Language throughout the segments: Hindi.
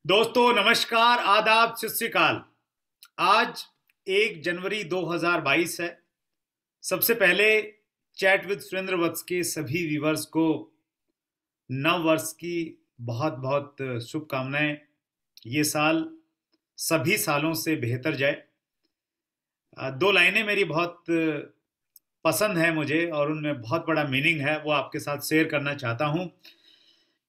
दोस्तों नमस्कार, आदाब, सत श्री अकाल। आज 1 जनवरी 2022 है। सबसे पहले चैट विद सुरेंद्र वत्स के सभी व्यूवर्स को नव वर्ष की बहुत बहुत शुभकामनाएं। ये साल सभी सालों से बेहतर जाए। दो लाइनें मेरी बहुत पसंद है मुझे और उनमें बहुत बड़ा मीनिंग है, वो आपके साथ शेयर करना चाहता हूं।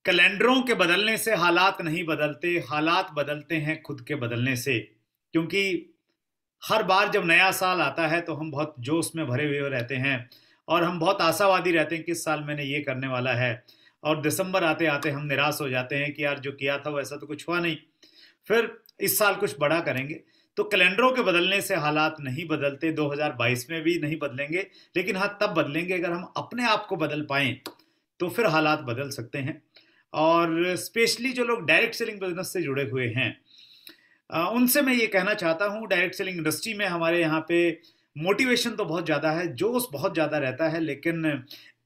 कैलेंडरों के बदलने से हालात नहीं बदलते, हालात बदलते हैं खुद के बदलने से। क्योंकि हर बार जब नया साल आता है तो हम बहुत जोश में भरे हुए रहते हैं और हम बहुत आशावादी रहते हैं कि इस साल मैंने ये करने वाला है। और दिसंबर आते आते हम निराश हो जाते हैं कि यार जो किया था वैसा तो कुछ हुआ नहीं, फिर इस साल कुछ बड़ा करेंगे। तो कैलेंडरों के बदलने से हालात नहीं बदलते, 2022 में भी नहीं बदलेंगे, लेकिन हाँ तब बदलेंगे अगर हम अपने आप को बदल पाएं, तो फिर हालात बदल सकते हैं। और स्पेशली जो लोग डायरेक्ट सेलिंग बिजनेस से जुड़े हुए हैं, उनसे मैं ये कहना चाहता हूँ, डायरेक्ट सेलिंग इंडस्ट्री में हमारे यहाँ पे मोटिवेशन तो बहुत ज़्यादा है, जोश बहुत ज़्यादा रहता है, लेकिन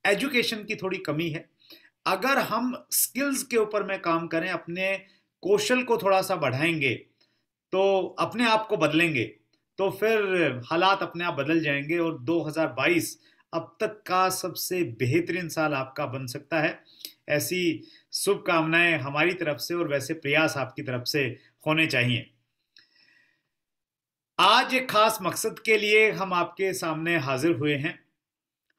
एजुकेशन की थोड़ी कमी है। अगर हम स्किल्स के ऊपर में काम करें, अपने कौशल को थोड़ा सा बढ़ाएंगे, तो अपने आप को बदलेंगे, तो फिर हालात अपने आप बदल जाएंगे और 2022 अब तक का सबसे बेहतरीन साल आपका बन सकता है। ऐसी शुभकामनाएं हमारी तरफ से और वैसे प्रयास आपकी तरफ से होने चाहिए। आज एक खास मकसद के लिए हम आपके सामने हाजिर हुए हैं।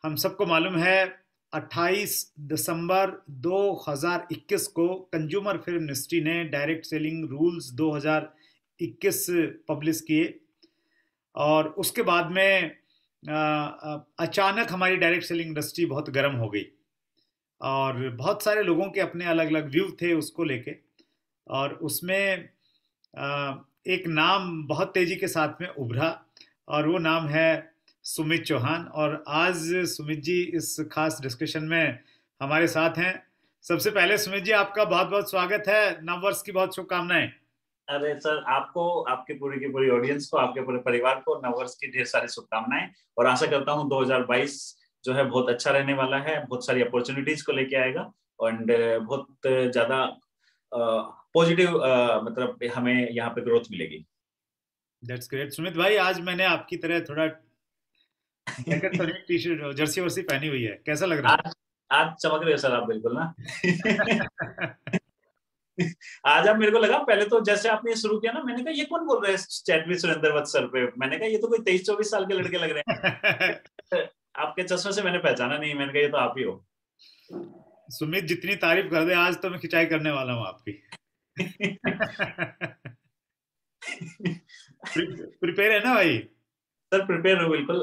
हम सबको मालूम है 28 दिसंबर 2021 को कंज्यूमर फिल्म मिनिस्ट्री ने डायरेक्ट सेलिंग रूल्स 2021 पब्लिश किए और उसके बाद में अचानक हमारी डायरेक्ट सेलिंग इंडस्ट्री बहुत गर्म हो गई और बहुत सारे लोगों के अपने अलग अलग व्यू थे उसको लेके। और उसमें एक नाम बहुत तेजी के साथ में उभरा और वो नाम है सुमित चौहान। और आज सुमित जी इस खास डिस्कशन में हमारे साथ हैं। सबसे पहले सुमित जी, आपका बहुत बहुत स्वागत है, नव वर्ष की बहुत शुभकामनाएं। अरे सर, आपको, आपके पूरी की पूरी ऑडियंस को, आपके पूरे परिवार को नववर्ष की ढेर सारी शुभकामनाएं। और आशा करता हूं 2022 जो है बहुत अच्छा रहने वाला है, बहुत सारी अपॉर्चुनिटीज को लेके आएगा और बहुत ज्यादा पॉजिटिव मतलब हमें यहाँ पे ग्रोथ मिलेगी। That's great. सुमित भाई, आज मैंने आपकी तरह थोड़ा जैकेट तो नहीं, टी शर्ट जर्सी वर्सी पहनी हुई है, कैसा लग रहा आज आज चमक रहे हो सर आप, बिल्कुल ना। है? आज आप, मेरे को लगा पहले तो जैसे आपने शुरू किया ना, मैंने कहा ये कौन बोल रहे हैं chat with Surendra Vats sir पे। मैंने कहा ये तो कोई 23-24 साल के लड़के लग रहे हैं। आपके चश्मे से मैंने पहचाना नहीं, मैंने कहा ये तो आप ही हो। सुमित जितनी तारीफ कर दे, आज तो मैं खिंचाई करने वाला हूँ आपकी। प्रिपेयर है ना भाई? सर प्रिपेयर हो बिल्कुल।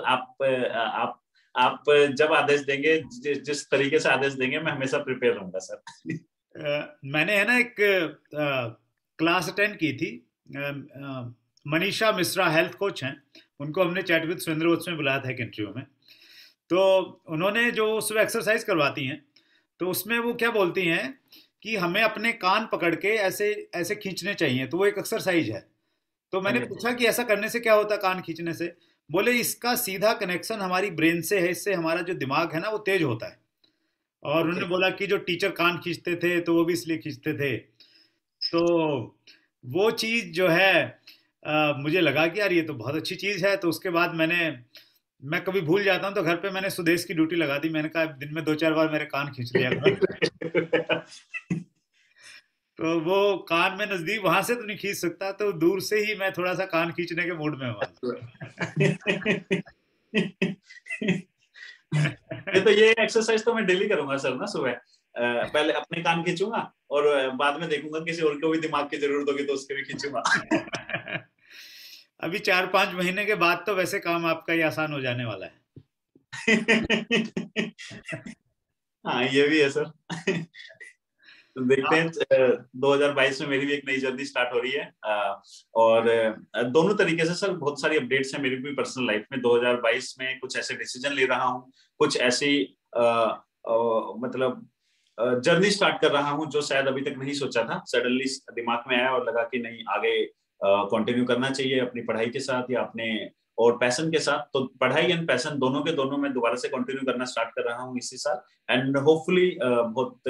आप जब आदेश देंगे, जिस तरीके से आदेश देंगे, मैं हमेशा प्रिपेयर रहूंगा सर। मैंने है ना एक क्लास अटेंड की थी। मनीषा मिश्रा हेल्थ कोच हैं, उनको हमने चैट विद सुरेंद्र वत्स में बुलाया था एक इंटरव्यू में। तो उन्होंने जो सुबह एक्सरसाइज करवाती हैं, तो उसमें वो क्या बोलती हैं कि हमें अपने कान पकड़ के ऐसे ऐसे खींचने चाहिए, तो वो एक एक्सरसाइज है। तो हाँ मैंने जी। पूछा कि ऐसा करने से क्या होता है कान खींचने से? बोले इसका सीधा कनेक्शन हमारी ब्रेन से है, इससे हमारा जो दिमाग है ना वो तेज होता है। और ओके। उन्होंने बोला कि जो टीचर कान खींचते थे तो वो भी इसलिए खींचते थे। तो वो चीज़ जो है, मुझे लगा कि यार ये तो बहुत अच्छी चीज़ है। तो उसके बाद मैं कभी भूल जाता हूँ तो घर पे मैंने सुदेश की ड्यूटी लगा दी। मैंने कहा दिन में 2-4 बार मेरे कान खींच लिया करो। तो वो कान में नजदीक वहां से तो नहीं खींच सकता, तो दूर से ही मैं थोड़ा सा कान खींचने के मूड में हूँ आज। ये एक्सरसाइज तो मैं डेली करूंगा सर ना। सुबह पहले अपने कान खींचूंगा और बाद में देखूंगा किसी और को भी दिमाग की जरूरत होगी तो उसके भी खींचूंगा। अभी 4-5 महीने के बाद तो वैसे काम आपका ही आसान हो जाने वाला हाँ ये भी है सर। तो देखते है। हैं 2022 में मेरी भी एक नई जर्नी स्टार्ट हो रही है। और दोनों तरीके से सर बहुत सारी अपडेट्स हैं मेरी भी पर्सनल लाइफ में। 2022 में कुछ ऐसे डिसीजन ले रहा हूँ, कुछ ऐसी मतलब जर्नी स्टार्ट कर रहा हूँ जो शायद अभी तक नहीं सोचा था, सडनली दिमाग में आया और लगा कि नहीं, आगे कंटिन्यू करना चाहिए अपनी पढ़ाई के साथ या अपने और पैशन के साथ। तो पढ़ाई एंड पैशन दोनों के दोनों मैं दोबारा से कंटिन्यू करना स्टार्ट कर रहा हूँ इसी साल। एंड होपफुली बहुत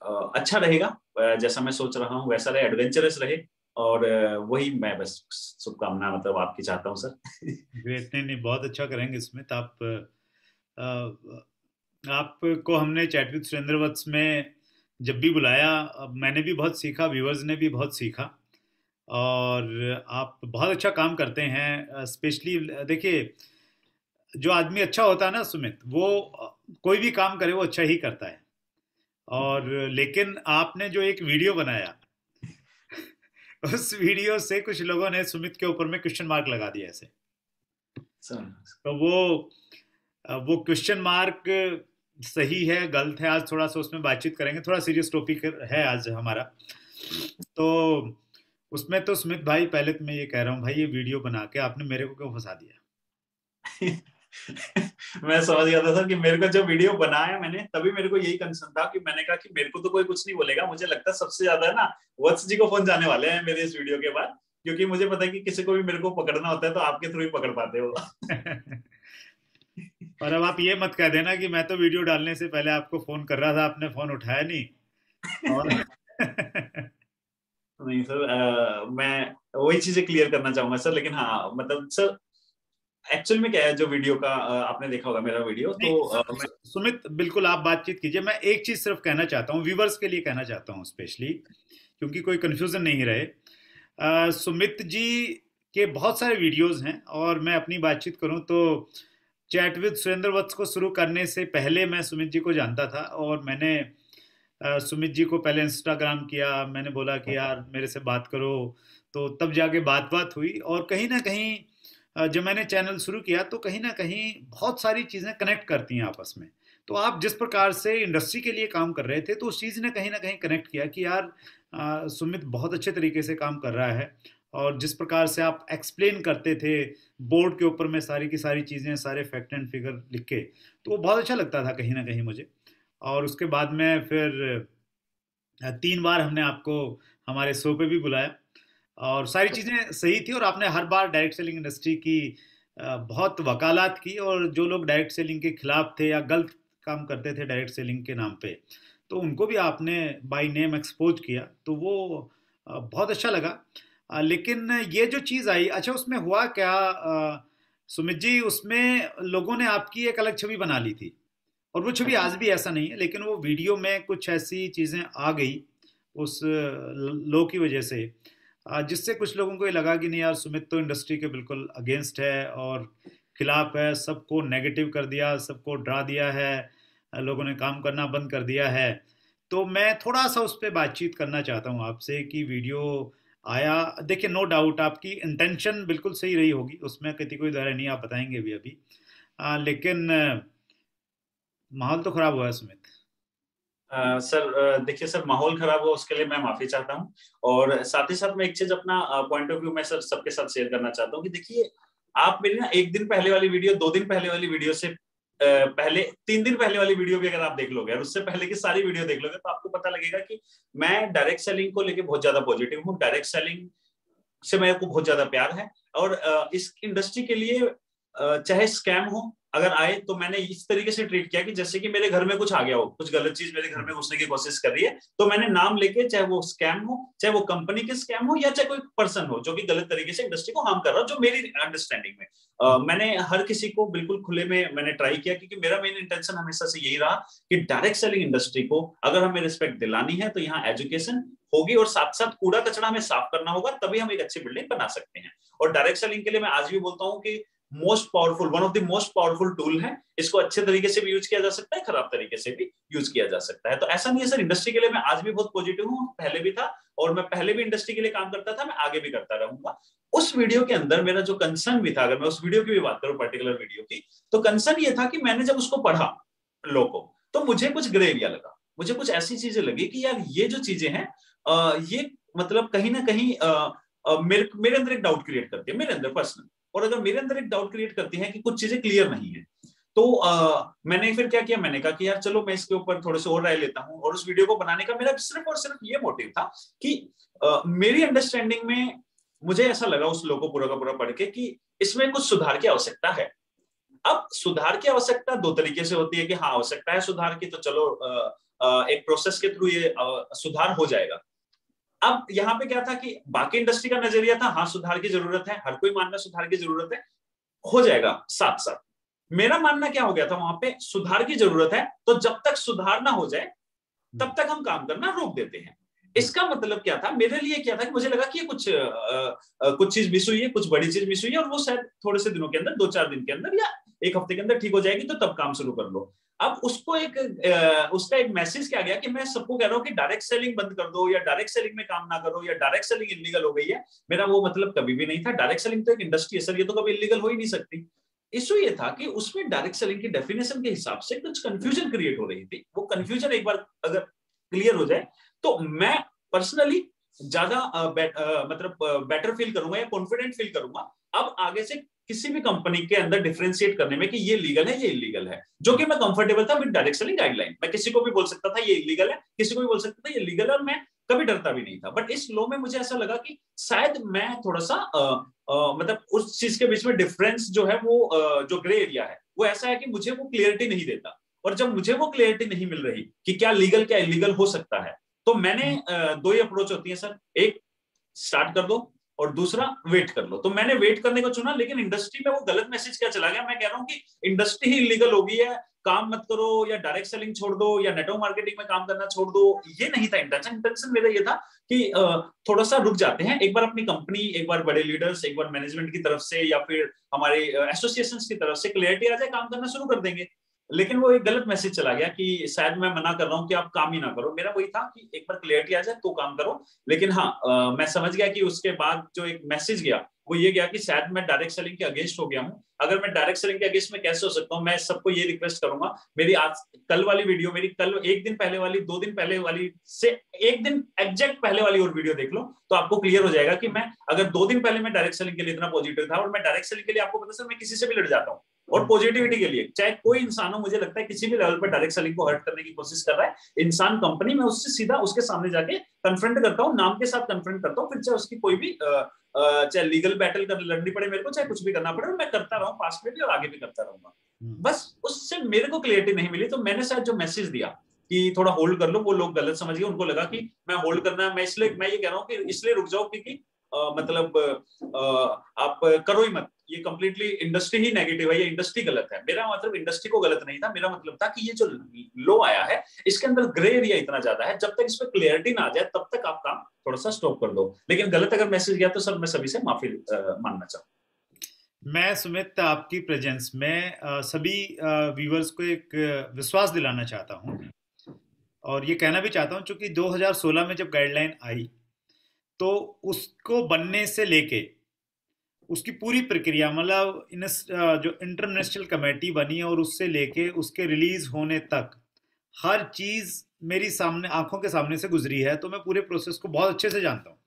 अच्छा रहेगा। जैसा मैं सोच रहा हूँ वैसा रहे, एडवेंचरस रहे, और वही मैं बस शुभकामना मतलब आपकी चाहता हूँ सर। ग्रेट, नहीं नहीं, बहुत अच्छा करेंगे स्मिथ आप। आपको हमने चैट विद सुरेंद्र वत्स में जब भी बुलाया, अब मैंने भी बहुत सीखा, व्यूअर्स ने भी बहुत सीखा, और आप बहुत अच्छा काम करते हैं। स्पेशली देखिए, जो आदमी अच्छा होता है ना सुमित, वो कोई भी काम करे वो अच्छा ही करता है। और लेकिन आपने जो एक वीडियो बनाया, उस वीडियो से कुछ लोगों ने सुमित के ऊपर में क्वेश्चन मार्क लगा दिया ऐसे। सर तो वो क्वेश्चन मार्क सही है गलत है, आज थोड़ा सा उसमें बातचीत करेंगे, थोड़ा सीरियस टॉपिक है आज हमारा। तो उसमें तो स्मिथ भाई, पहले तो मैं ये कह रहा हूँ भाई, ये वीडियो बना के आपने मेरे को क्यों फंसा दिया? मैं समझ गया था सर कि मेरे को जो वीडियो बनाया मैंने, तभी मेरे को यही कंसर्न था कि मैंने कहा कि मेरे को तो कोई कुछ नहीं बोलेगा, मुझे लगता है सबसे ज्यादा ना वत्स जी को फोन जाने वाले हैं मेरे इस वीडियो के बाद, क्योंकि मुझे पता है कि किसी को भी मेरे को पकड़ना होता है तो आपके थ्रू ही पकड़ पाते हो। और अब आप ये मत कह देना कि मैं तो वीडियो डालने से पहले आपको फोन कर रहा था, आपने फोन उठाया नहीं। और नहीं सर, मैं वही चीजें क्लियर करना चाहूंगा सर, लेकिन हाँ मतलब सर एक्चुअल में क्या है, जो वीडियो का आपने देखा होगा मेरा वीडियो, नहीं, तो मैं सुमित बिल्कुल आप बातचीत कीजिए, मैं एक चीज सिर्फ कहना चाहता हूँ, व्यूवर्स के लिए कहना चाहता हूँ स्पेशली, क्योंकि कोई कंफ्यूजन नहीं रहे। सुमित जी के बहुत सारे वीडियोस हैं, और मैं अपनी बातचीत करूं तो चैट विद सुरेंद्र वत्स को शुरू करने से पहले मैं सुमित जी को जानता था, और मैंने सुमित जी को पहले इंस्टाग्राम किया, मैंने बोला कि यार मेरे से बात करो, तो तब जाके बात बात हुई, और कहीं ना कहीं जब मैंने चैनल शुरू किया तो कहीं ना कहीं बहुत सारी चीज़ें कनेक्ट करती हैं आपस में। तो आप जिस प्रकार से इंडस्ट्री के लिए काम कर रहे थे, तो उस चीज़ ने कहीं ना कहीं कनेक्ट किया कि यार सुमित बहुत अच्छे तरीके से काम कर रहा है, और जिस प्रकार से आप एक्सप्लेन करते थे बोर्ड के ऊपर में सारी की सारी चीज़ें, सारे फैक्ट एंड फिगर लिख के, तो वो बहुत अच्छा लगता था कहीं ना कहीं मुझे। और उसके बाद में फिर 3 बार हमने आपको हमारे शो पे भी बुलाया, और सारी चीज़ें सही थी, और आपने हर बार डायरेक्ट सेलिंग इंडस्ट्री की बहुत वकालत की, और जो लोग डायरेक्ट सेलिंग के खिलाफ थे या गलत काम करते थे डायरेक्ट सेलिंग के नाम पे, तो उनको भी आपने बाय नेम एक्सपोज किया, तो वो बहुत अच्छा लगा। लेकिन ये जो चीज़ आई, अच्छा उसमें हुआ क्या सुमित जी, उसमें लोगों ने आपकी एक अलग छवि बना ली थी, और वो छवि अच्छा आज भी ऐसा नहीं है, लेकिन वो वीडियो में कुछ ऐसी चीज़ें आ गई उस लो की वजह से, जिससे कुछ लोगों को ये लगा कि नहीं यार, सुमित तो इंडस्ट्री के बिल्कुल अगेंस्ट है और खिलाफ है, सबको नेगेटिव कर दिया, सबको डरा दिया है, लोगों ने काम करना बंद कर दिया है। तो मैं थोड़ा सा उस पर बातचीत करना चाहता हूँ आपसे कि वीडियो आया, देखिए नो डाउट आपकी इंटेंशन बिल्कुल सही रही होगी, उसमें किसी कोई दरार नहीं, आप बताएंगे भी अभी। लेकिन माहौल तो खराब हुआ है सुमित। सर देखिए सर, माहौल खराब हो उसके लिए मैं माफी चाहता हूँ, और साथ ही साथ मैं एक चीज अपना पॉइंट ऑफ व्यू मैं सर सबके साथ शेयर करना चाहता हूँ कि देखिए, आप मेरी ना 1 दिन पहले वाली वीडियो, 2 दिन पहले वाली वीडियो से पहले 3 दिन पहले वाली वीडियो भी अगर आप देख लोगे और उससे पहले की सारी वीडियो देख लोगे, तो आपको पता लगेगा कि मैं डायरेक्ट सेलिंग को लेके बहुत ज्यादा पॉजिटिव हूँ। डायरेक्ट सेलिंग से मेरे को बहुत ज्यादा प्यार है, और इस इंडस्ट्री के लिए चाहे स्कैम हो अगर आए, तो मैंने इस तरीके से ट्रीट किया कि जैसे कि मेरे घर में कुछ आ गया हो, कुछ गलत चीज मेरे घर में घुसने की कोशिश कर रही है, तो मैंने नाम लेके, चाहे वो स्कैम हो, चाहे वो कंपनी के स्कैम हो, या चाहे कोई पर्सन हो जो कि गलत तरीके से इंडस्ट्री को हार्म कर रहा हो, जो मेरी अंडरस्टैंडिंग में मैंने हर किसी को बिल्कुल खुले में मैंने ट्राई किया, क्योंकि मेरा मेन इंटेंशन हमेशा से यही रहा कि डायरेक्ट सेलिंग इंडस्ट्री को अगर हमें रिस्पेक्ट दिलानी है, तो यहाँ एजुकेशन होगी और साथ साथ कूड़ा कचरा हमें साफ करना होगा, तभी हम एक अच्छी बिल्डिंग बना सकते हैं। और डायरेक्ट सेलिंग के लिए मैं आज भी बोलता हूँ कि most powerful, one of the most powerful tool है। इसको अच्छे तरीके से भी यूज किया जा सकता है, खराब तरीके से भी यूज किया जा सकता है। तो ऐसा नहीं है सर, इंडस्ट्री के लिए मैं आज भी बहुत पॉजिटिव हूँ, पहले भी था, और मैं पहले भी इंडस्ट्री के लिए काम करता था, मैं आगे भी करता रहूंगा। उस वीडियो के अंदर मेरा जो कंसर्न भी था, अगर मैं उस वीडियो की भी बात करूं, पर्टिकुलर वीडियो की, तो कंसर्न ये था कि मैंने जब उसको पढ़ा लो को, तो मुझे कुछ ग्रे एरिया लगा, मुझे कुछ ऐसी चीजें लगी कि यार ये जो चीजें हैं ये मतलब कहीं ना कहीं मेरे अंदर एक डाउट क्रिएट करती है, मेरे अंदर पर्सनल। और अगर मेरे अंदर एक डाउट क्रिएट करती है कि कुछ चीजें क्लियर नहीं है, तो मैंने फिर क्या किया, मैंने कहा कि यार चलो मैं इसके ऊपर थोड़े से और राय लेता हूं। और उस वीडियो को बनाने का मेरा सिर्फ और सिर्फ ये मोटिव था कि मेरी अंडरस्टैंडिंग में मुझे ऐसा लगा उस लोगों को पूरा का पूरा पढ़ के कि इसमें कुछ सुधार की आवश्यकता है। अब सुधार की आवश्यकता दो तरीके से होती है कि हाँ आवश्यकता है सुधार की, तो चलो एक प्रोसेस के थ्रू ये सुधार हो जाएगा। अब यहाँ पे क्या था कि बाकी इंडस्ट्री का नजरिया था, हाँ सुधार की जरूरत है, हर कोई मानना सुधार की जरूरत है, हो जाएगा साथ साथ। मेरा मानना क्या हो गया था वहां पे, सुधार की जरूरत है तो जब तक सुधार ना हो जाए तब तक हम काम करना रोक देते हैं। इसका मतलब क्या था मेरे लिए, क्या था कि मुझे लगा कि ये कुछ चीज मिस हुई है, कुछ बड़ी चीज मिस हुई है, और वो शायद थोड़े से दिनों के अंदर, 2-4 दिन के अंदर या एक हफ्ते के अंदर ठीक हो जाएगी, तो तब काम शुरू कर लो। अब उसको उसका एक मैसेज क्या गया कि मैं सबको कह रहा हूँ कि डायरेक्ट सेलिंग बंद कर दो, या डायरेक्ट सेलिंग में काम ना करो, या डायरेक्ट सेलिंग इलीगल हो गई है। मेरा वो मतलब कभी भी नहीं था। डायरेक्ट सेलिंग तो एक इंडस्ट्री है सर, ये तो कभी इलीगल हो ही नहीं सकती। इशू ये था कि उसमें डायरेक्ट सेलिंग की डेफिनेशन के हिसाब से कुछ कंफ्यूजन क्रिएट हो रही थी। वो कंफ्यूजन एक बार अगर क्लियर हो जाए तो मैं पर्सनली ज्यादा मतलब बेटर फील करूंगा या कॉन्फिडेंट फील करूंगा अब आगे से किसी भी कंपनी के अंदर डिफरेंशिएट करने में कि ये लीगल है, ये इलीगल है। जो कि मैं कंफर्टेबल था विद डायरेक्ट सेलिंग गाइडलाइन। मैं किसी को भी बोल सकता था ये इलीगल है, किसी को भी बोल सकता था ये लीगल है, और मैं कभी डरता भी नहीं था। बट इस लॉ में मुझे ऐसा लगा कि शायद मैं थोड़ा सा मतलब उस चीज के बीच में डिफरेंस जो है वो जो ग्रे एरिया है वो ऐसा है कि मुझे वो क्लियरिटी नहीं देता। और जब मुझे वो क्लियरिटी नहीं मिल रही कि क्या लीगल क्या इलीगल हो सकता है, तो मैंने दो ही अप्रोच होती है सर, एक स्टार्ट कर दो और दूसरा वेट कर लो। तो मैंने वेट करने को चुना, लेकिन इंडस्ट्री में वो गलत मैसेज क्या चला गया, मैं कह रहा हूँ कि इंडस्ट्री ही इलीगल हो गई है, काम मत करो, या डायरेक्ट सेलिंग छोड़ दो, या नेटवर्क मार्केटिंग में काम करना छोड़ दो। ये नहीं था इंटेंशन। इंटेंशन मेरा ये था कि थोड़ा सा रुक जाते हैं, एक बार अपनी कंपनी, एक बार बड़े लीडर्स, एक बार मैनेजमेंट की तरफ से या फिर हमारे एसोसिएशंस की तरफ से क्लियरिटी आ जाए, काम करना शुरू कर देंगे। लेकिन वो एक गलत मैसेज चला गया कि शायद मैं मना कर रहा हूं कि आप काम ही ना करो। मेरा वही था कि एक बार क्लियरिटी आ जाए तो काम करो। लेकिन हाँ मैं समझ गया कि उसके बाद जो एक मैसेज गया वो ये गया कि शायद मैं डायरेक्ट सेलिंग के अगेंस्ट हो गया हूँ। अगर मैं डायरेक्ट सेलिंग के अगेंस्ट में कैसे हो सकता हूँ, मैं सबको ये रिक्वेस्ट करूंगा, मेरी आज कल वाली वीडियो, मेरी कल एक दिन पहले वाली, 2 दिन पहले वाली से एक दिन एग्जैक्ट पहले वाली और वीडियो देख लो, तो आपको क्लियर हो जाएगा कि मैं अगर 2 दिन पहले मैं डायरेक्ट सेलिंग के लिए इतना पॉजिटिव था, और मैं डायरेक्ट सेलिंग के लिए आपको पता सर मैं किसी से भी लड़ जाता हूँ, और पॉजिटिविटी के लिए चाहे कोई इंसान हो, मुझे लगता है किसी भी लेवल पर डायरेक्ट सेलिंग को हर्ट करने की कोशिश कर रहा है इंसान, कंपनी में उससे सीधा उसके सामने जाके कन्फ्रंट करता हूँ, नाम के साथ कन्फ्रंट करता हूँ, फिर चाहे उसकी कोई भी चाहे लीगल बैटल कर लड़नी पड़े मेरे को, चाहे कुछ भी करना पड़े, मैं करता रहूं पास्ट में भी और आगे भी करता रहूंगा। बस उससे मेरे को क्लियरिटी नहीं मिली, तो मैंने शायद जो मैसेज दिया कि थोड़ा होल्ड कर लो, वो लोग गलत समझ गए। उनको लगा कि मैं होल्ड करना, मैं ये कह रहा हूँ कि इसलिए रुक जाओ क्योंकि मतलब आप करो ही मत, ये कंप्लीटली इंडस्ट्री ही नेगेटिव है, ये इंडस्ट्री गलत है। मेरा मतलब इंडस्ट्री को गलत नहीं था, मेरा मतलब था कि ये जो लो आया है इसके अंदर ग्रे एरिया इतना ज्यादा है, जब तक इस पर क्लियरिटी ना आ जाए तब तक आप काम थोड़ा सा स्टॉप कर दो। लेकिन गलत अगर मैसेज गया तो सर मैं सभी से माफी मांगना चाहूँ। मैं सुमित आपकी प्रेजेंस में सभी व्यूवर्स को एक विश्वास दिलाना चाहता हूँ, और ये कहना भी चाहता हूँ, चूंकि 2016 में जब गाइडलाइन आई तो उसको बनने से लेके उसकी पूरी प्रक्रिया, मतलब जो इंटरनेशनल कमेटी बनी और उससे लेके उसके रिलीज होने तक हर चीज मेरी सामने, आंखों के सामने से गुजरी है, तो मैं पूरे प्रोसेस को बहुत अच्छे से जानता हूँ।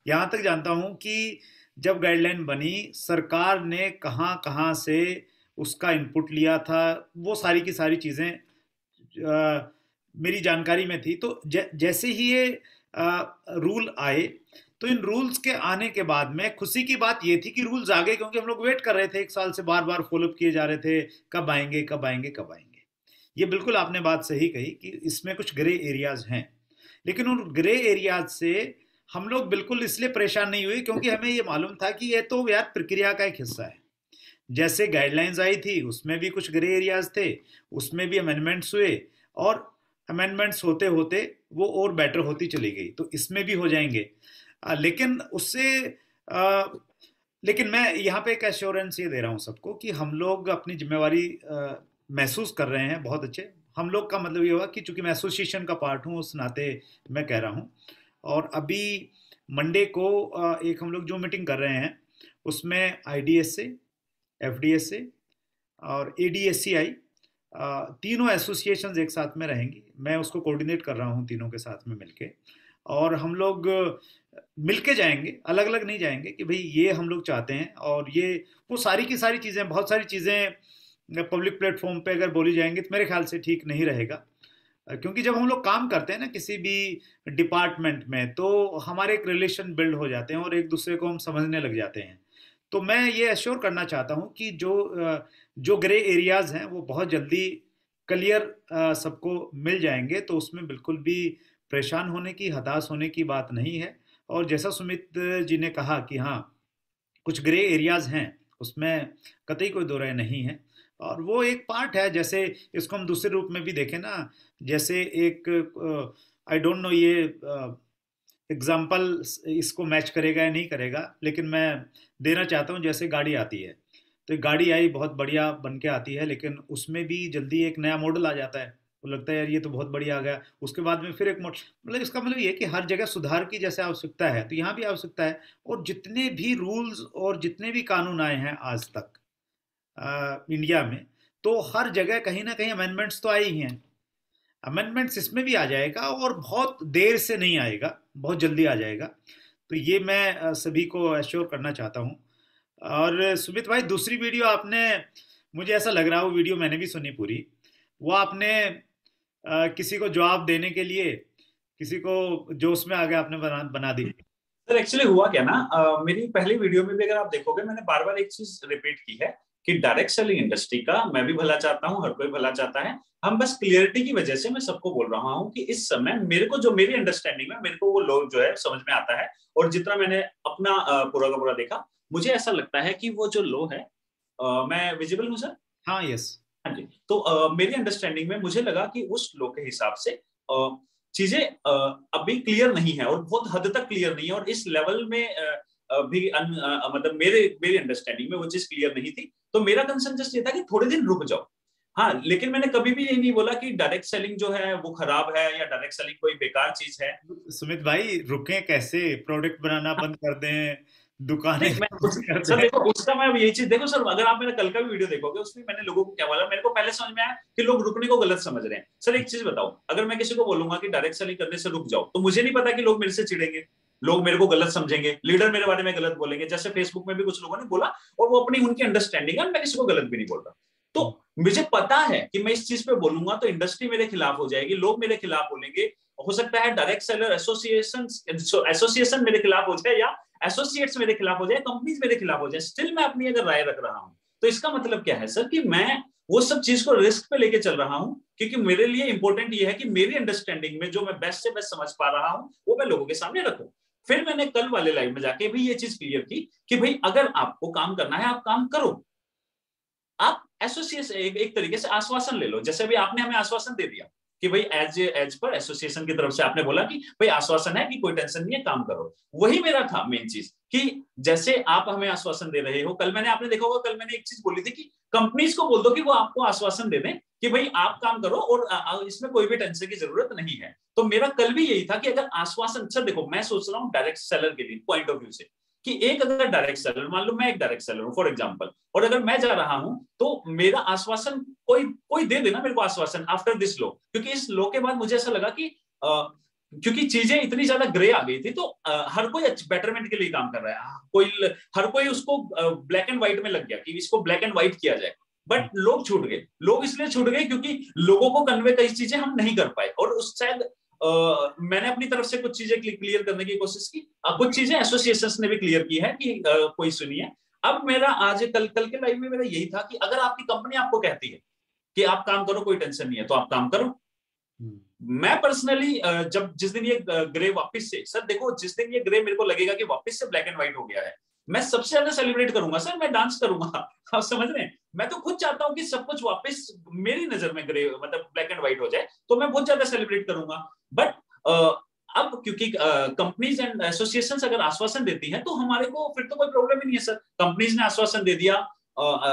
यहाँ तक जानता हूँ कि जब गाइडलाइन बनी, सरकार ने कहाँ कहाँ से उसका इनपुट लिया था, वो सारी की सारी चीज़ें मेरी जानकारी में थी। तो जैसे ही ये रूल आए, तो इन रूल्स के आने के बाद में खुशी की बात ये थी कि रूल्स आ गए, क्योंकि हम लोग वेट कर रहे थे, 1 साल से बार बार फॉलोअप किए जा रहे थे, कब आएंगे कब आएंगे कब आएंगे। ये बिल्कुल आपने बात सही कही कि इसमें कुछ ग्रे एरियाज हैं, लेकिन उन ग्रे एरियाज से हम लोग बिल्कुल इसलिए परेशान नहीं हुए क्योंकि हमें ये मालूम था कि ये तो यार प्रक्रिया का एक हिस्सा है। जैसे गाइडलाइंस आई थी उसमें भी कुछ ग्रे एरियाज थे, उसमें भी अमेंडमेंट्स हुए, और अमेंडमेंट्स होते होते वो और बेटर होती चली गई, तो इसमें भी हो जाएंगे। लेकिन उससे लेकिन मैं यहाँ पे एक एश्योरेंस ये दे रहा हूँ सबको कि हम लोग अपनी जिम्मेवारी महसूस कर रहे हैं बहुत अच्छे। हम लोग का मतलब ये हुआ कि चूंकि मैं एसोसिएशन का पार्ट हूँ, उस नाते मैं कह रहा हूँ। और अभी मंडे को एक हम लोग जो मीटिंग कर रहे हैं उसमें आईडीएस से, एफडीएस से और एडीएससीआई, तीनों एसोसिएशंस एक साथ में रहेंगी। मैं उसको कोऑर्डिनेट कर रहा हूँ तीनों के साथ में मिलके, और हम लोग मिलके जाएंगे, अलग अलग नहीं जाएंगे कि भाई ये हम लोग चाहते हैं, और ये वो सारी की सारी चीज़ें, बहुत सारी चीज़ें पब्लिक प्लेटफॉर्म पे अगर बोली जाएंगी तो मेरे ख्याल से ठीक नहीं रहेगा। क्योंकि जब हम लोग काम करते हैं ना किसी भी डिपार्टमेंट में, तो हमारे एक रिलेशन बिल्ड हो जाते हैं और एक दूसरे को हम समझने लग जाते हैं। तो मैं ये एश्योर करना चाहता हूँ कि जो ग्रे एरियाज हैं वो बहुत जल्दी क्लियर सबको मिल जाएंगे, तो उसमें बिल्कुल भी परेशान होने की, हताश होने की बात नहीं है। और जैसा सुमित जी ने कहा कि हाँ, कुछ ग्रे एरियाज हैं, उसमें कतई कोई दो राय नहीं है। और वो एक पार्ट है, जैसे इसको हम दूसरे रूप में भी देखें ना, जैसे एक, आई डोंट नो ये एग्जाम्पल इसको मैच करेगा या नहीं करेगा, लेकिन मैं देना चाहता हूँ। जैसे गाड़ी आती है, तो एक गाड़ी आई, बहुत बढ़िया बन के आती है, लेकिन उसमें भी जल्दी एक नया मॉडल आ जाता है, तो लगता है यार ये तो बहुत बढ़िया आ गया, उसके बाद में फिर एक मॉडल। मतलब इसका मतलब ये है कि हर जगह सुधार की जैसे आवश्यकता है, तो यहाँ भी आवश्यकता है। और जितने भी रूल्स और जितने भी कानून आए हैं आज तक इंडिया में, तो हर जगह कहीं ना कहीं अमेंडमेंट्स तो आए ही हैं। अमेंडमेंट्स इसमें भी आ जाएगा, और बहुत देर से नहीं आएगा, बहुत जल्दी आ जाएगा। तो ये मैं सभी को एश्योर करना चाहता हूँ। और सुमित भाई, दूसरी वीडियो आपने, मुझे ऐसा लग रहा है वो वीडियो मैंने भी सुनी पूरी, वो आपने किसी को जवाब देने के लिए, किसी को जोश में आगे आपने बना दी। सर एक्चुअली हुआ क्या ना, मेरी पहली वीडियो में भी अगर आप देखोगे मैंने बार बार एक चीज रिपीट की है कि डायरेक्ट सेलिंग इंडस्ट्री का मैं भी भला चाहता हूं, हर कोई भला चाहता है। हम बस क्लियरिटी की वजह से मैं सबको बोल रहा हूं कि इस समय मेरे को जो मेरी अंडरस्टैंडिंग में मेरे को वो लोग जो है समझ में आता है, और जितना मैंने अपना पूरा का पूरा देखा, मुझे ऐसा लगता है कि वो जो लो है, मैं विजिबल हूँ सर? हाँ, यस। हाँ जी। तो मेरी अंडरस्टैंडिंग में मुझे लगा कि उस लो के हिसाब से चीजें अभी क्लियर नहीं है, और बहुत हद तक क्लियर नहीं है, और इस लेवल में भी मतलब मेरी अंडरस्टैंडिंग में वो चीज क्लियर नहीं थी। तो मेरा कंसर्न जस्ट ये था कि थोड़े दिन रुक जाओ। हाँ, लेकिन मैंने कभी भी ये नहीं बोला कि डायरेक्ट सेलिंग जो है वो खराब है या डायरेक्ट सेलिंग कोई बेकार चीज है। सुमित भाई, रुकें कैसे? प्रोडक्ट बनाना बंद कर दें, दुकानें नहीं, मैं बंद कर सर दें? देखो उसका मैं अब यही चीज देखो सर, अगर आप मेरा कल का भी वीडियो देखोगे उसमें मैंने लोगों को क्या बोला, मेरे को पहले समझ में आया कि लोग रुकने को गलत समझ रहे हैं। सर एक चीज बताओ, अगर मैं किसी को बोलूंगा कि डायरेक्ट सेलिंग करने से रुक जाओ, तो मुझे नहीं पता कि लोग मेरे से चिढ़ेंगे, लोग मेरे को गलत समझेंगे, लीडर मेरे बारे में गलत बोलेंगे, जैसे फेसबुक में भी कुछ लोगों ने बोला, और वो अपनी उनकी अंडरस्टैंडिंग है, मैं किसी को गलत भी नहीं बोल रहा। तो मुझे पता है कि मैं इस चीज पे बोलूंगा तो इंडस्ट्री मेरे खिलाफ हो जाएगी, लोग मेरे खिलाफ बोलेंगे, हो सकता है डायरेक्ट सेलर एसोसिएशन मेरे खिलाफ हो जाए, या एसोसिएट्स मेरे खिलाफ हो जाए, कंपनीज मेरे खिलाफ हो जाए, स्टिल मैं अपनी अगर राय रख रहा हूं, तो इसका मतलब क्या है सर कि मैं वो सब चीज को रिस्क पे लेके चल रहा हूं, क्योंकि मेरे लिए इंपॉर्टेंट ये है कि मेरी अंडरस्टैंडिंग में जो मैं बेस्ट से बेस्ट समझ पा रहा हूं वो मैं लोगों के सामने रखूं। फिर मैंने कल वाले लाइव में जाके भी ये चीज क्लियर की कि भाई अगर आपको काम करना है आप काम करो, आप एसोसिएशन एक तरीके से आश्वासन ले लो, जैसे भी आपने हमें आश्वासन दे दिया कि भाई एज पर एसोसिएशन की तरफ से आपने बोला कि भाई आश्वासन है कि कोई टेंशन नहीं है, काम करो। वही मेरा था मेन चीज कि जैसे आप हमें आश्वासन दे रहे हो, कल मैंने आपने देखा होगा कल मैंने एक चीज बोली थी कि कंपनीज को बोल दो कि वो आपको आश्वासन दे दें कि भाई आप काम करो और इसमें कोई भी टेंशन की जरूरत नहीं है। तो मेरा कल भी यही था कि अगर आश्वासन, सर देखो मैं सोच रहा हूँ डायरेक्ट सेलर के लिए पॉइंट ऑफ व्यू से, कि एक अगर डायरेक्ट सेलर, मान लो मैं एक डायरेक्ट सेलर हूं फॉर एग्जांपल, और अगर मैं जा रहा हूं तो मेरा आश्वासन कोई कोई दे देना मेरे को आश्वासन आफ्टर दिस लो, क्योंकि इस लो के बाद मुझे ऐसा लगा कि क्योंकि चीजें इतनी ज्यादा ग्रे आ गई थी, तो हर कोई बेटरमेंट के लिए काम कर रहा है, हर कोई उसको ब्लैक एंड व्हाइट में लग गया कि इसको ब्लैक एंड व्हाइट किया जाए। बट लोग छूट गए, लोग इसलिए छूट गए क्योंकि लोगों को कन्वे कई चीजें हम नहीं कर पाए, और उस शायद मैंने अपनी तरफ से कुछ चीजें क्लियर करने की कोशिश की, कुछ चीजें एसोसिएशन ने भी क्लियर की है कि कोई सुनिए। अब मेरा आज कल कल के लाइव में मेरा यही था कि अगर आपकी कंपनी आपको कहती है कि आप काम करो कोई टेंशन नहीं है, तो आप काम करो। मैं पर्सनली जब जिस दिन ये ग्रे वापस से, सर देखो जिस दिन ये ग्रे मेरे को लगेगा कि वापस से ब्लैक एंड व्हाइट हो गया है, मैं सबसे ज्यादा सेलिब्रेट करूंगा सर, मैं डांस करूंगा। आप समझ रहे हैं, मैं तो खुद चाहता हूं कि सब कुछ वापस मेरी नजर में ग्रे मतलब ब्लैक एंड व्हाइट हो जाए, तो मैं बहुत ज्यादा सेलिब्रेट करूंगा। बट अब क्योंकि कंपनीज एंड एसोसिएशंस अगर आश्वासन देती हैं तो हमारे को फिर तो कोई प्रॉब्लम ही नहीं है सर। कंपनीज ने आश्वासन दे दिया,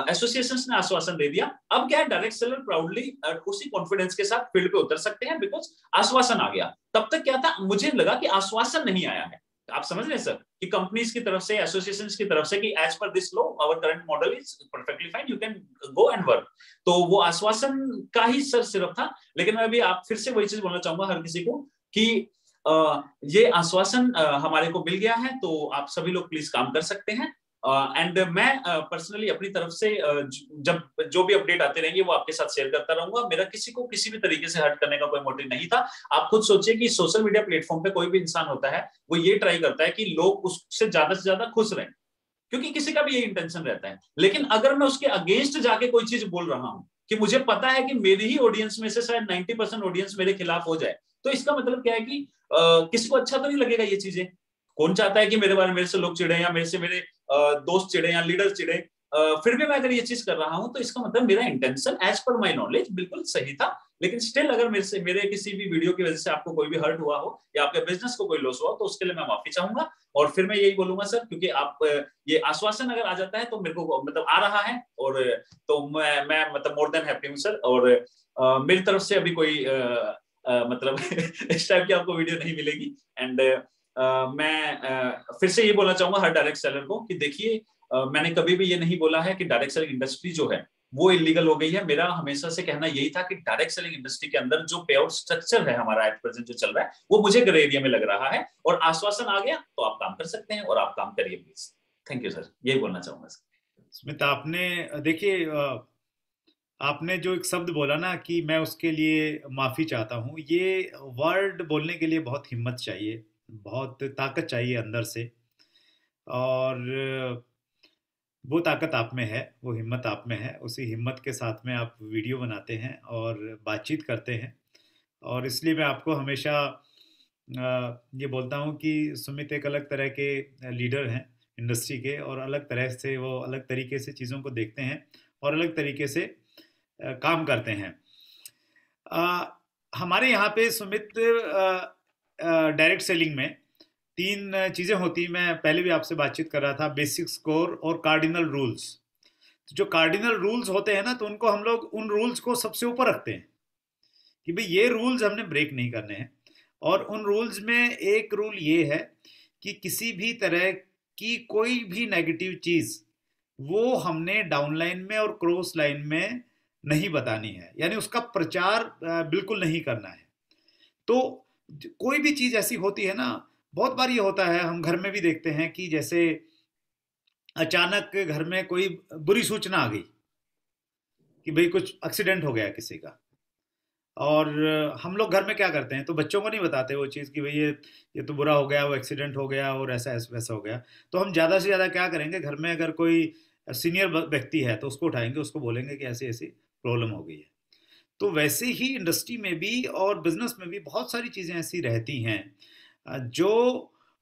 एसोसिएशंस ने आश्वासन दे दिया, अब क्या है डायरेक्ट सेलर प्राउडली उसी कॉन्फिडेंस के साथ फील्ड पे उतर सकते हैं बिकॉज आश्वासन आ गया। तब तक क्या था, मुझे लगा कि आश्वासन नहीं आया है। आप समझ रहे हैं सर कि कंपनीज की तरफ से, एसोसिएशन की तरफ से कि as per this law our current model is perfectly fine, you can go and work, तो वो आश्वासन का ही सर सिर्फ था। लेकिन मैं अभी आप फिर से वही चीज बोलना चाहूंगा हर किसी को कि ये आश्वासन हमारे को मिल गया है, तो आप सभी लोग प्लीज काम कर सकते हैं। एंड मैं पर्सनली अपनी तरफ से जब जो भी अपडेट आते रहेंगे वो आपके साथ शेयर करता रहूंगा। मेरा किसी को किसी भी तरीके से हर्ट करने का कोई मोटिव नहीं था। आप खुद सोचिए कि सोशल मीडिया प्लेटफॉर्म पे कोई भी इंसान होता है वो ये ट्राई करता है कि लोग उससे ज्यादा खुश रहें, क्योंकि किसी का भी ये इंटेंशन रहता है। लेकिन अगर मैं उसके अगेंस्ट जाके कोई चीज बोल रहा हूं कि मुझे पता है कि मेरी ही ऑडियंस में से शायद 90% ऑडियंस मेरे खिलाफ हो जाए, तो इसका मतलब क्या है कि किसी को अच्छा तो नहीं लगेगा ये चीजें। कौन चाहता है कि मेरे बारे में मेरे से लोग चिढ़े, या मेरे से मेरे दोस्त चिढ़े, या लीडर चिढ़े। फिर भी मैं अगर ये चीज कर रहा हूं तो इसका मतलब मेरा intention as per my knowledge बिल्कुल सही था। लेकिन स्टिल अगर मेरे किसी भी वीडियो की वजह से आपको कोई भी हर्ट हुआ हो या आपके बिजनेस को कोई लॉस हुआ हो, तो उसके लिए मैं माफी चाहूंगा। और फिर मैं यही बोलूंगा सर, क्योंकि आप ये आश्वासन अगर आ जाता है तो मेरे को मतलब आ रहा है, और तो मैं मतलब मोर देन हैप्पी हूँ सर। और मेरी तरफ से अभी कोई मतलब इस टाइप की आपको वीडियो नहीं मिलेगी। एंड मैं फिर से ये बोलना चाहूंगा हर डायरेक्ट सेलर को कि देखिए, मैंने कभी भी ये नहीं बोला है कि डायरेक्ट सेलिंग इंडस्ट्री जो है वो इलीगल हो गई है। मेरा हमेशा से कहना यही था कि डायरेक्ट सेलिंग इंडस्ट्री के अंदर जो पे आउट स्ट्रक्चर है हमारा एट प्रेजेंट जो चल रहा है, वो मुझे ग्रे एरिया में लग रहा है। और आश्वासन आ गया तो आप काम कर सकते हैं, और आप काम करिए प्लीज। थैंक यू सर, यही बोलना चाहूंगा सर। स्मिता, आपने देखिए, आपने जो एक शब्द बोला ना कि मैं उसके लिए माफ़ी चाहता हूँ, ये वर्ड बोलने के लिए बहुत हिम्मत चाहिए, बहुत ताकत चाहिए अंदर से। और वो ताकत आप में है, वो हिम्मत आप में है। उसी हिम्मत के साथ में आप वीडियो बनाते हैं और बातचीत करते हैं। और इसलिए मैं आपको हमेशा ये बोलता हूँ कि सुमित एक अलग तरह के लीडर हैं इंडस्ट्री के, और अलग तरह से वो अलग तरीके से चीज़ों को देखते हैं और अलग तरीके से काम करते हैं। अ, हमारे यहाँ पे सुमित, डायरेक्ट सेलिंग में तीन चीज़ें होती, मैं पहले भी आपसे बातचीत कर रहा था, बेसिक स्कोर और कार्डिनल रूल्स। जो कार्डिनल रूल्स होते हैं ना, तो उनको हम लोग उन रूल्स को सबसे ऊपर रखते हैं कि भाई ये रूल्स हमने ब्रेक नहीं करने हैं। और उन रूल्स में एक रूल ये है कि किसी भी तरह की कोई भी नेगेटिव चीज़ वो हमने डाउनलाइन में और क्रॉस लाइन में नहीं बतानी है, यानी उसका प्रचार बिल्कुल नहीं करना है। तो कोई भी चीज़ ऐसी होती है ना, बहुत बार ये होता है, हम घर में भी देखते हैं कि जैसे अचानक घर में कोई बुरी सूचना आ गई कि भाई कुछ एक्सीडेंट हो गया किसी का। और हम लोग घर में क्या करते हैं, तो बच्चों को नहीं बताते वो चीज़ कि भाई ये तो बुरा हो गया, वो एक्सीडेंट हो गया और ऐसा ऐसा वैसा हो गया। तो हम ज़्यादा से ज़्यादा क्या करेंगे, घर में अगर कोई सीनियर व्यक्ति है तो उसको उठाएंगे, उसको बोलेंगे कि ऐसी ऐसी प्रॉब्लम हो गई है। तो वैसे ही इंडस्ट्री में भी और बिजनेस में भी बहुत सारी चीज़ें ऐसी रहती हैं जो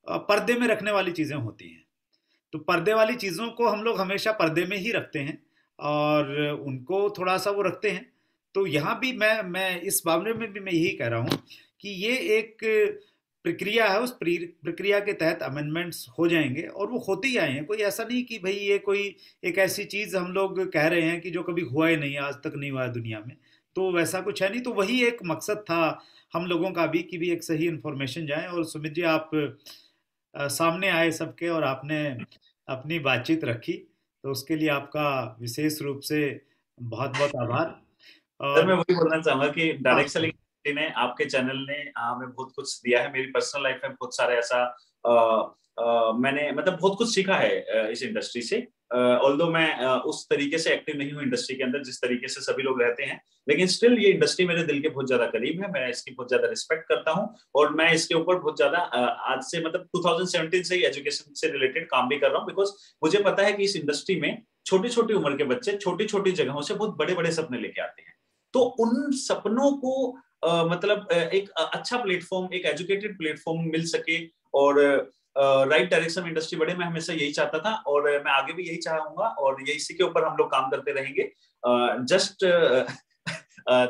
पर्दे में रखने वाली चीज़ें होती हैं। तो पर्दे वाली चीज़ों को हम लोग हमेशा पर्दे में ही रखते हैं और उनको थोड़ा सा वो रखते हैं। तो यहाँ भी मैं इस मामले में भी मैं यही कह रहा हूँ कि ये एक प्रक्रिया है, उस प्रक्रिया के तहत अमेंडमेंट्स हो जाएंगे और वो होते ही आए हैं। कोई ऐसा नहीं कि भाई ये कोई एक ऐसी चीज़ हम लोग कह रहे हैं कि जो कभी हुआ ही नहीं, आज तक नहीं हुआ है दुनिया में। तो वैसा कुछ है नहीं। तो वही एक मकसद था हम लोगों का भी कि भी एक सही इन्फॉर्मेशन जाए। और सुमित जी, आप सामने आए सबके और आपने अपनी बातचीत रखी, तो उसके लिए आपका विशेष रूप से बहुत बहुत आभार। सर मैं और वही बोलना चाहूंगा कि हाँ, डायरेक्ट सेलिंग ने, आपके चैनल ने हमें बहुत कुछ दिया है। मेरी पर्सनल लाइफ में बहुत सारा ऐसा मैंने मतलब बहुत कुछ सीखा है इस इंडस्ट्री से। ऑल्दो मैं उस तरीके से एक्टिव नहीं हूँ इंडस्ट्री के अंदर जिस तरीके से सभी लोग रहते हैं, लेकिन स्टिल ये इंडस्ट्री मेरे दिल के बहुत ज्यादा करीब है। मैं इसकी बहुत ज्यादा रिस्पेक्ट करता हूँ, और मैं इसके ऊपर बहुत ज्यादा आज से मतलब 2017 से ही एजुकेशन से रिलेटेड काम भी कर रहा हूँ। बिकॉज मुझे पता है कि इस इंडस्ट्री में छोटी छोटी उम्र के बच्चे छोटी छोटी जगहों से बहुत बड़े बड़े सपने लेके आते हैं। तो उन सपनों को मतलब एक अच्छा प्लेटफॉर्म, एक एजुकेटेड प्लेटफॉर्म मिल सके, और राइट डायरेक्शन में इंडस्ट्री बढ़े, मैं हमेशा यही चाहता था और मैं आगे भी यही चाहूंगा, और यही इसी के ऊपर हम लोग काम करते रहेंगे। जस्ट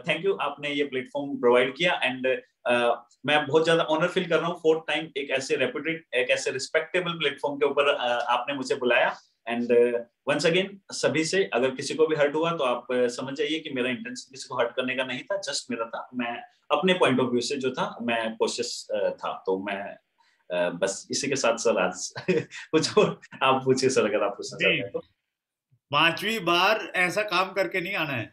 थैंक यू, आपने ये प्लेटफॉर्म प्रोवाइड किया। एंड मैं बहुत ज्यादा ऑनर फील कर रहा हूँ, फोर्थ टाइम एक ऐसे रेप्यूटेड, एक ऐसे रिस्पेक्टेबल प्लेटफॉर्म के ऊपर आपने मुझे बुलाया। एंड वंस अगेन सभी से, अगर किसी को भी हर्ट हुआ तो आप समझ जाइए कि मेरा इंटेंशन किसी को हर्ट करने का नहीं था, जस्ट मेरा था, मैं अपने पॉइंट ऑफ व्यू से जो था मैं कोशिश था। तो मैं बस इसी के साथ सर आज कुछ और आप पूछिए सर, अगर आप पूछना नहीं, चाहते हैं तो। 5वीं बार ऐसा काम करके नहीं आना है।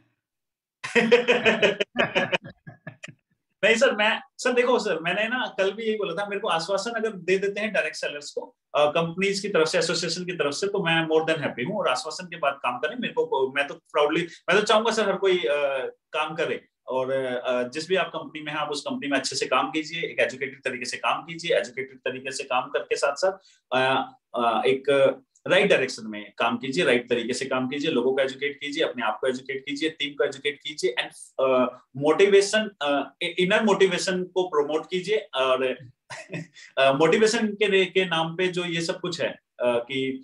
नहीं सर, मैं सर देखो सर, मैंने ना कल भी यही बोला था, मेरे को आश्वासन अगर दे देते हैं डायरेक्ट सेलर्स को कंपनीज की तरफ से, एसोसिएशन की तरफ से, तो मैं मोर देन हैप्पी हूँ। और आश्वासन के बाद काम करें मेरे को, मैं तो प्राउडली, मैं तो चाहूंगा सर हर कोई काम करे। और जिस भी आप कंपनी में हैं, आप उस कंपनी में अच्छे से काम कीजिए, एक एजुकेटेड तरीके से काम कीजिए, एजुकेटेड तरीके से काम करके साथ साथ एक राइट डायरेक्शन में काम कीजिए, राइट तरीके से काम कीजिए, लोगों को एजुकेट कीजिए, अपने आप को एजुकेट कीजिए, टीम को एजुकेट कीजिए, एंड मोटिवेशन, इनर मोटिवेशन को प्रमोट कीजिए। और मोटिवेशन के नाम पे जो ये सब कुछ है कि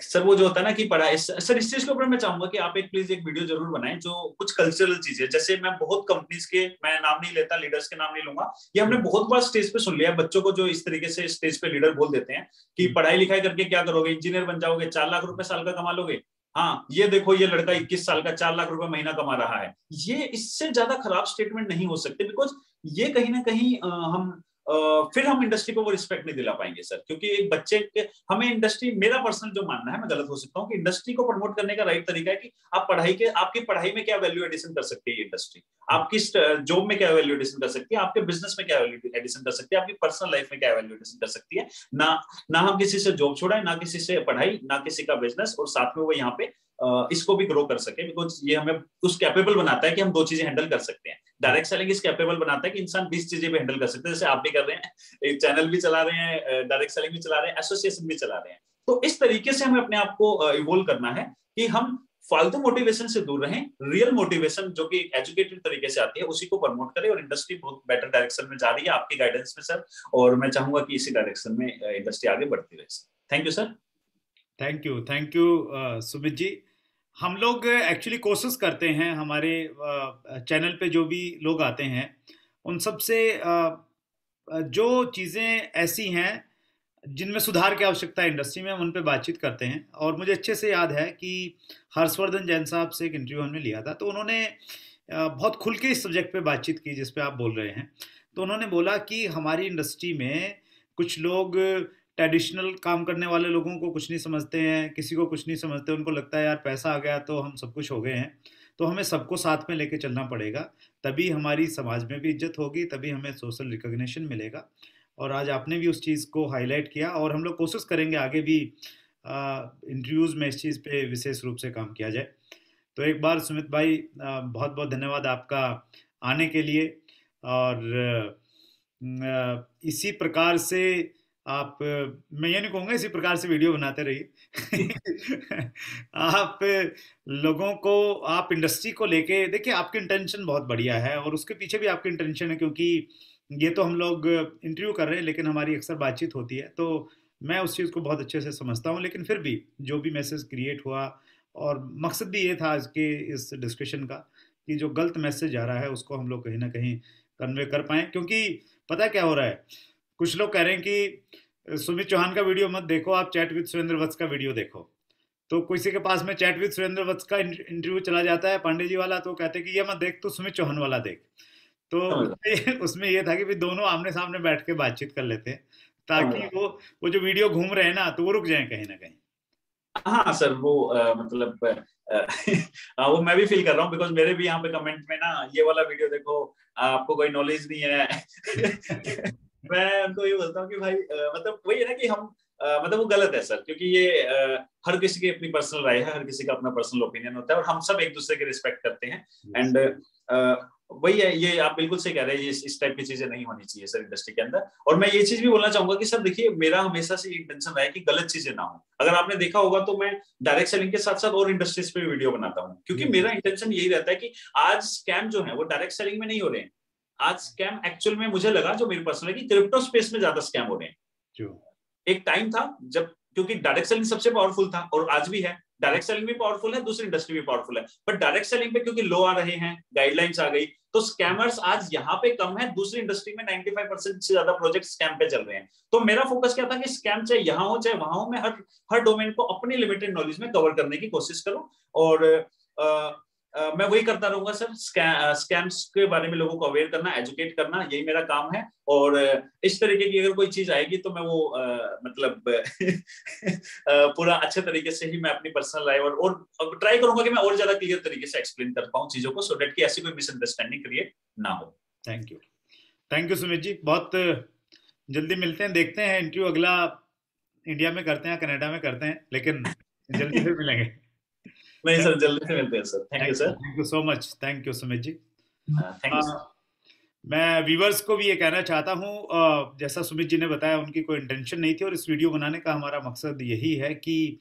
सर वो जो होता है ना कि पढ़ाई, सर इस चीज के ऊपर मैं चाहूंगा कि आप एक प्लीज एक वीडियो जरूर बनाएं जो कुछ कल्चरल चीजें, जैसे मैं बहुत कंपनीज के, मैं नाम नहीं लेता, लीडर्स के नाम नहीं लूंगा, ये हमने बहुत बार स्टेज पे सुन लिया है बच्चों को जो इस तरीके से स्टेज पे लीडर बोल देते हैं कि पढ़ाई लिखाई करके क्या करोगे, इंजीनियर बन जाओगे, 4 लाख रुपए साल का कमा लोगे। हाँ ये देखो ये लड़का 21 साल का 4 लाख रुपए महीना कमा रहा है। ये इससे ज्यादा खराब स्टेटमेंट नहीं हो सकते, बिकॉज ये कहीं ना कहीं फिर हम इंडस्ट्री को वो रिस्पेक्ट नहीं दिला पाएंगे सर, क्योंकि एक बच्चे के, हमें इंडस्ट्री, मेरा पर्सनल जो मानना है, मैं गलत हो सकता हूँ, कि इंडस्ट्री को प्रमोट करने का राइट तरीका है कि आप पढ़ाई के, आपकी पढ़ाई में क्या वैल्यू एडिशन कर सकती है इंडस्ट्री, आपकी जॉब में क्या वैल्यू एडिशन कर सकती है, आपके बिजनेस में क्या वैल्यू एडिशन कर सकती है, आपकी पर्सनल लाइफ में क्या वैल्यू एडिशन कर सकती है। ना हम किसी से जॉब छोड़ाएं, ना किसी से पढ़ाई, ना किसी का बिजनेस, और साथ में वो यहाँ पे इसको भी ग्रो कर सके, बिकॉज ये हमें उस कैपेबल बनाता है कि हम 2 चीजें हैंडल कर सकते हैं। डायरेक्ट सेलिंग इस कैपेबल बनाता है कि इंसान 20 चीजें भी हैंडल कर सकते हैं, जैसे आप भी कर रहे हैं, एक चैनल भी चला रहे हैं, डायरेक्ट सेलिंग भी चला रहे हैं, एसोसिएशन भी चला रहे हैं। तो इस तरीके से हमें अपने आप को इवोल्व करना है कि हम फालतू मोटिवेशन से दूर रहें, रियल मोटिवेशन जो कि एजुकेटेड तरीके से आती है उसी को प्रमोट करें, और इंडस्ट्री बहुत बेटर डायरेक्शन में जा रही है आपकी गाइडेंस में सर, और मैं चाहूंगा कि इसी डायरेक्शन में इंडस्ट्री आगे बढ़ती रहे sir. Thank you sir. Thank you Sumit ji. हम लोग एक्चुअली कोशिश करते हैं, हमारे चैनल पे जो भी लोग आते हैं उन सब से जो चीज़ें ऐसी हैं जिनमें सुधार की आवश्यकता है इंडस्ट्री में, हम उन पे बातचीत करते हैं। और मुझे अच्छे से याद है कि हर्षवर्धन जैन साहब से एक इंटरव्यू हमने लिया था, तो उन्होंने बहुत खुल के इस सब्जेक्ट पे बातचीत की जिस पे आप बोल रहे हैं। तो उन्होंने बोला कि हमारी इंडस्ट्री में कुछ लोग ट्रेडिशनल काम करने वाले लोगों को कुछ नहीं समझते हैं, किसी को कुछ नहीं समझते, उनको लगता है यार पैसा आ गया तो हम सब कुछ हो गए हैं। तो हमें सबको साथ में लेके चलना पड़ेगा, तभी हमारी समाज में भी इज्जत होगी, तभी हमें सोशल रिकॉग्निशन मिलेगा। और आज आपने भी उस चीज़ को हाईलाइट किया, और हम लोग कोशिश करेंगे आगे भी इंटरव्यूज़ में इस चीज़ पे विशेष रूप से काम किया जाए। तो एक बार सुमित भाई बहुत बहुत धन्यवाद आपका आने के लिए। और इसी प्रकार से आप, मैं ये नहीं कहूँगा इसी प्रकार से वीडियो बनाते रहिए। आप लोगों को, आप इंडस्ट्री को लेके देखिए, आपकी इंटेंशन बहुत बढ़िया है और उसके पीछे भी आपकी इंटेंशन है, क्योंकि ये तो हम लोग इंटरव्यू कर रहे हैं लेकिन हमारी अक्सर बातचीत होती है, तो मैं उस चीज़ को बहुत अच्छे से समझता हूँ। लेकिन फिर भी जो भी मैसेज क्रिएट हुआ, और मकसद भी ये था आज के इस डिस्कशन का कि जो गलत मैसेज आ रहा है उसको हम लोग कहीं ना कहीं कन्वे कर पाएँ। क्योंकि पता है क्या हो रहा है, कुछ लोग कह रहे हैं कि सुमित चौहान का वीडियो मत देखो, आप चैट विद सुरेंद्र वत्स का वीडियो देखो। तो किसी के पास में चैट विद सुरेंद्र वत्स का इंटरव्यू चला जाता है पांडे जी वाला, तो कहते हैं कि ये मत देख, तो सुमित चौहान वाला देख। तो उसमें ये था कि भी दोनों आमने सामने बैठ के बातचीत कर लेते हैं, ताकि वो जो वीडियो घूम रहे हैं ना, तो वो रुक जाए कहीं ना कहीं। हाँ सर, वो मतलब वो मैं भी फील कर रहा हूँ, बिकॉज मेरे भी यहाँ पे कमेंट में ना, ये वाला वीडियो देखो, आपको कोई नॉलेज नहीं है। मैं उनको ये बोलता हूँ कि भाई मतलब वही है ना कि हम मतलब वो गलत है सर, क्योंकि ये हर किसी की अपनी पर्सनल राय है, हर किसी का अपना पर्सनल ओपिनियन होता है, और हम सब एक दूसरे की रिस्पेक्ट करते हैं। एंड वही है, ये आप बिल्कुल सही कह रहे हैं, ये इस टाइप की चीजें नहीं होनी चाहिए सर इंडस्ट्री के अंदर। और मैं ये चीज भी बोलना चाहूंगा कि सर देखिए, मेरा हमेशा से इंटेंशन रहा है कि गलत चीजें ना हो। अगर आपने देखा होगा तो मैं डायरेक्ट सेलिंग के साथ साथ और इंडस्ट्रीज पे वीडियो बनाता हूँ, क्योंकि मेरा इंटेंशन यही रहता है कि आज स्कैम जो है वो डायरेक्ट सेलिंग में नहीं हो रहे हैं। आज स्कैम एक्चुअल में मुझे लगा, जो मेरी पर्सनल है, कि क्रिप्टो स्पेस में ज्यादा स्कैम हो रहे हैं। एक टाइम था जब, क्योंकि डायरेक्ट सेलिंग सबसे पावरफुल था, और आज भी है, डायरेक्ट सेलिंग भी पावरफुल है, दूसरी इंडस्ट्री भी पावरफुल है, बट डायरेक्ट सेलिंग पे क्योंकि लो आ रहे हैं, गाइडलाइंस आ गई, तो स्कैमर्स आज यहाँ पे कम है। दूसरी इंडस्ट्री में 95% से ज्यादा प्रोजेक्ट स्कैम पे चल रहे हैं। तो मेरा फोकस क्या था कि स्कैम चाहे यहाँ हो चाहे वहां हो, मैं हर डोमेन को अपनी लिमिटेड नॉलेज में कवर करने की कोशिश करूं, और मैं वही करता रहूंगा सर। स्कैम्स के बारे में लोगों को अवेयर करना, एजुकेट करना, यही मेरा काम है। और इस तरीके की अगर कोई चीज आएगी तो मैं वो मतलब पूरा अच्छे तरीके से ही मैं अपनी पर्सनल लाइफ और ट्राई करूंगा कि मैं और ज्यादा क्लियर तरीके से एक्सप्लेन कर पाऊं चीजों को, सो दैट कि ऐसी कोई मिसअंडरस्टैंडिंग क्रिएट ना हो। थैंक यू सुमित जी, बहुत जल्दी मिलते हैं, देखते हैं इंटरव्यू अगला इंडिया में करते हैं, कनाडा में करते हैं, लेकिन जल्दी फिर मिलेंगे। नहीं सर, जल्दी से मिलते हैं sir. Thank you sir. Thank you so much. Thank you Sumit ji. Thank you sir. मैं व्यूवर्स को भी ये कहना चाहता हूँ, जैसा सुमित जी ने बताया, उनकी कोई इंटेंशन नहीं थी, और इस वीडियो बनाने का हमारा मकसद यही है कि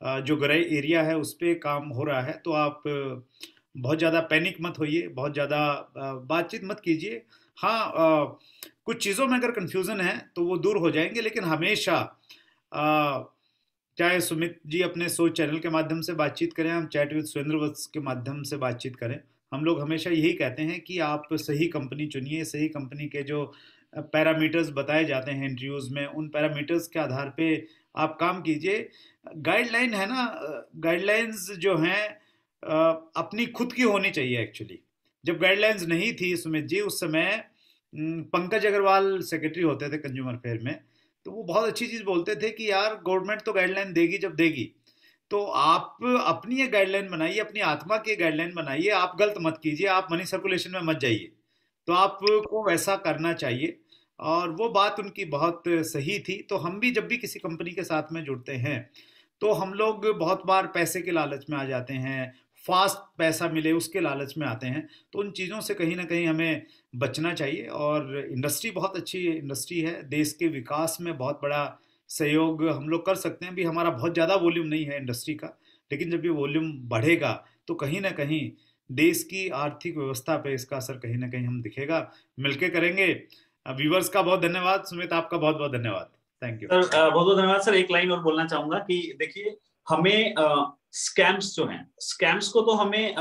जो ग्रे एरिया है उस पे काम हो रहा है, तो आप बहुत ज़्यादा पैनिक मत होइए, बहुत ज़्यादा बातचीत मत कीजिए। हाँ, कुछ चीज़ों में अगर कन्फ्यूज़न है तो वो दूर हो जाएंगे, लेकिन हमेशा चाहे सुमित जी अपने सोच चैनल के माध्यम से बातचीत करें, हम चैट विद सुरेंद्र वत्स के माध्यम से बातचीत करें, हम लोग हमेशा यही कहते हैं कि आप सही कंपनी चुनिए, सही कंपनी के जो पैरामीटर्स बताए जाते हैं इंटरव्यूज़ में, उन पैरामीटर्स के आधार पे आप काम कीजिए। गाइडलाइन है ना, गाइडलाइंस जो हैं अपनी खुद की होनी चाहिए एक्चुअली। जब गाइडलाइंस नहीं थी सुमित जी, उस समय पंकज अग्रवाल सेक्रेटरी होते थे कंज्यूमर फेयर में, तो वो बहुत अच्छी चीज़ बोलते थे कि यार गवर्नमेंट तो गाइडलाइन देगी जब देगी, तो आप अपनी एक गाइडलाइन बनाइए, अपनी आत्मा की गाइडलाइन बनाइए, आप गलत मत कीजिए, आप मनी सर्कुलेशन में मत जाइए। तो आपको वैसा करना चाहिए, और वो बात उनकी बहुत सही थी। तो हम भी जब भी किसी कंपनी के साथ में जुड़ते हैं तो हम लोग बहुत बार पैसे के लालच में आ जाते हैं, फास्ट पैसा मिले उसके लालच में आते हैं, तो उन चीज़ों से कहीं ना कहीं हमें बचना चाहिए। और इंडस्ट्री बहुत अच्छी इंडस्ट्री है, देश के विकास में बहुत बड़ा सहयोग हम लोग कर सकते हैं। अभी हमारा बहुत ज़्यादा वॉल्यूम नहीं है इंडस्ट्री का, लेकिन जब ये वॉल्यूम बढ़ेगा तो कहीं ना कहीं देश की आर्थिक व्यवस्था पे इसका असर कहीं ना कहीं हम दिखेगा। मिलके करेंगे। व्यूवर्स का बहुत धन्यवाद, सुमित आपका बहुत बहुत धन्यवाद। Thank you. सर बहुत बहुत धन्यवाद सर। एक लाइन और बोलना चाहूंगा कि देखिए, हमें स्कैम्स जो हैं, स्कैम्स को तो हमें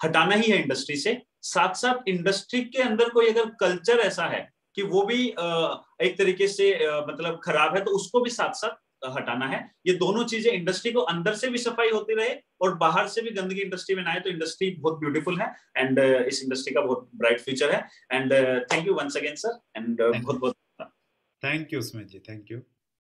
हटाना ही है इंडस्ट्री से। साथ साथ इंडस्ट्री के अंदर कोई अगर कल्चर ऐसा है कि वो भी एक तरीके से मतलब खराब है, तो उसको भी साथ साथ हटाना है। ये दोनों चीजें, इंडस्ट्री को अंदर से भी सफाई होती रहे और बाहर से भी गंदगी इंडस्ट्री में ना आए, तो इंडस्ट्री बहुत ब्यूटीफुल है एंड इस इंडस्ट्री का बहुत ब्राइट फ्यूचर है। And thank you once again sir, and बहुत बहुत thank you Sumit ji, thank you.